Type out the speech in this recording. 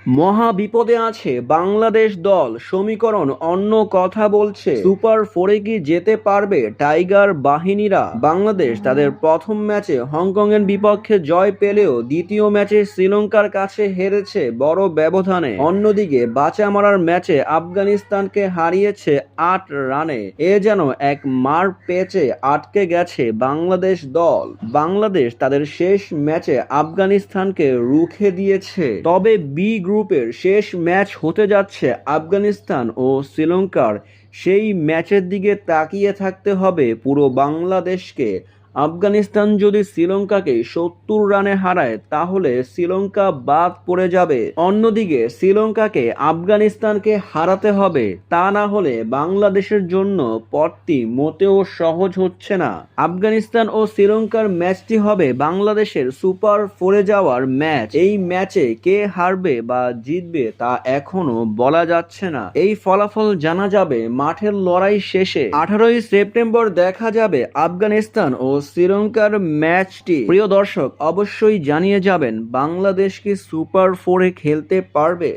মহা বিপদে আছে বাংলাদেশ দল, সমীকরণ অন্য কথা বলছে। সুপার ফোরে কি যেতে পারবে টাইগার বাহিনীরা? বাংলাদেশ তাদের প্রথম ম্যাচে হংকংয়ের বিপক্ষে জয় পেলেও দ্বিতীয় ম্যাচে শ্রীলঙ্কার কাছে হেরেছে বড় ব্যবধানে। অন্যদিকে বাঁচা মরার ম্যাচে আফগানিস্তানকে হারিয়েছে ৮ রানে। এ যেন এক মার পেচে আটকে গেছে বাংলাদেশ দল। বাংলাদেশ তাদের শেষ ম্যাচে আফগানিস্তানকে রুখে দিয়েছে। তবে বি গ্রুপের শেষ ম্যাচ হতে যাচ্ছে আফগানিস্তান ও শ্রীলঙ্কার। সেই ম্যাচের দিকে তাকিয়ে থাকতে হবে পুরো বাংলাদেশকে। আফগানিস্তান যদি শ্রীলঙ্কাকে ৭০ রানে হারায় তাহলে শ্রীলঙ্কা বাদ পড়ে যাবে। অন্যদিকে শ্রীলঙ্কাকে আফগানিস্তানকে হারাতে হবে, তা না হলে বাংলাদেশের জন্য পথটি মোটেও সহজ হচ্ছে না। আফগানিস্তান ও শ্রীলঙ্কার ম্যাচটি হবে বাংলাদেশের সুপার ফোরে যাওয়ার ম্যাচ। এই ম্যাচে কে হারবে বা জিতবে তা এখনো বলা যাচ্ছে না। এই ফলাফল জানা যাবে মাঠের লড়াই শেষে। 18ই সেপ্টেম্বর দেখা যাবে আফগানিস্তান ও শ্রীলঙ্কার ম্যাচটি। প্রিয় দর্শক, অবশ্যই জানিয়ে যাবেন বাংলাদেশ কি সুপার ফোরে খেলতে পারবে।